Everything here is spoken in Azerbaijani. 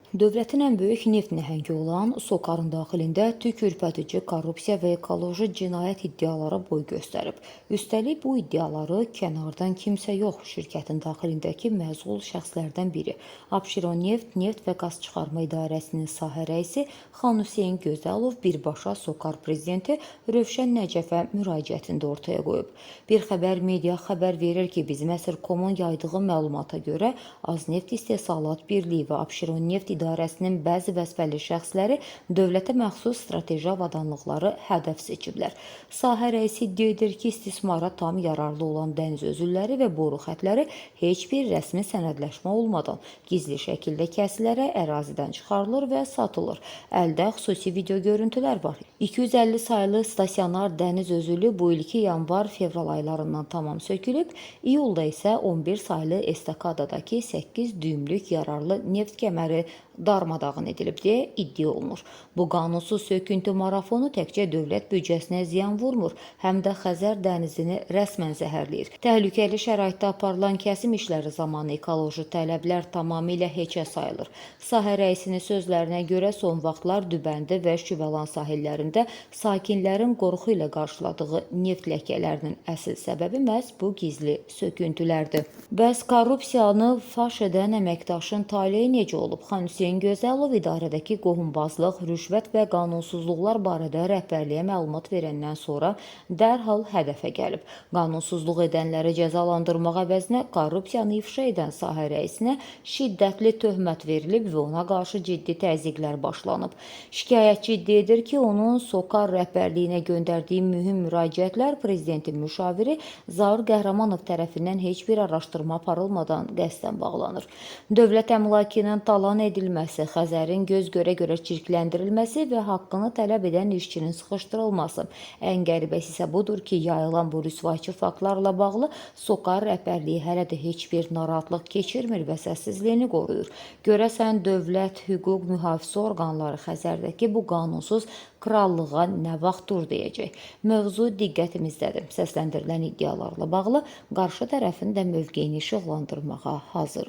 Dövlətin ən böyük neft nəhəngi olan SOCAR-ın daxilində tükürpədici korrupsiya və ekoloji cinayət iddiaları boy göstərib. Üstəlik bu iddiaları kənardan kimsə yox, şirkətin daxilindəki məzul şəxslərdən biri. Abşeroneft Neft və Qaz Çıxarma İdarəsinin sahə rəisi Xan Hüseyn Gözəlov birbaşa SOCAR prezidenti Rövşən Nəcəfə müraciətində ortaya qoyub. Bir xəbər media xəbər verir ki, bizim Əsr.com-un yaydığı məlumata görə Azneft İstehsalat Birliyi və Abşeroneft İdarəsinin bəzi vəzifəli şəxsləri dövlətə məxsus strateji avadanlıqları hədəf seçiblər. Sahə rəisi iddia edir ki, istismara tam yararlı olan dəniz özülləri və boru xətləri heç bir rəsmi sənədləşmə olmadan gizli şəkildə kəsilərək ərazidən çıxarılır və satılır. Əldə xüsusi video görüntülər var. 250 saylı stasionar dəniz özülü bu ilki yanvar-fevral aylarından tamam sökülüb, iyulda isə 11 saylı estakadadakı 8 düymlük yararlı neft kəməri darmadağın edilib deyə iddia olunur. Bu qanunsuz söküntü marafonu təkcə dövlət büdcəsinə ziyan vurmur, həm də Xəzər dənizini rəsmən zəhərləyir. Təhlükəli şəraitdə aparılan kəsim işləri zamanı ekoloji tələblər tamamilə heçə sayılır. Sahə rəisinin sözlərinə görə son vaxtlar Dübəndi və Şüvəlan sahillərində sakinlərin qorxu ilə qarşıladığı neft ləkələrinin əsl səbəbi məhz bu gizli söküntülərdir. Bəs korrupsiyanı faş edən əməkdaşın taleyi necə olub? Xan Hüseyn Gözəlov idarədəki qohumbazlıq, rüşvət və qanunsuzluqlar barədə rəhbərliyə məlumat verəndən sonra dərhal hədəfə gəlib. Qanunsuzluq edənləri cəzalandırmaq əvəzinə korrupsiyanı ifşa edən sahə rəisinə şiddətli töhmət verilib və ona qarşı ciddi təzyiqlər başlanıb. Şikayətçi iddia edir ki, onun SOCAR rəhbərliyinə göndərdiyi mühüm müraciətlər prezidentin müşaviri Zaur Qəhrəmanov tərəfindən heç bir araşdırma aparılmadan qəsdən bağlanır. Dövlət əmlakının talan edilməsi, Xəzərin göz görə-görə çirkləndirilməsi və haqqını tələb edən işçinin sıxışdırılması. Ən qəribəsi isə budur ki, yayılan bu rüsvayçı faktlarla bağlı SOCAR rəhbərliyi hələ də heç bir narahatlıq keçirmir və səssizliyini qoruyur. Görəsən dövlət hüquq mühafizə orqanları Xəzərdəki bu qanunsuz krallığa nə vaxt dur deyəcək? Mövzu diqqətimizdədir. Səsləndirilən iddialarla bağlı qarşı tərəfin də mövqeyini işıqlandırmağa hazırıq.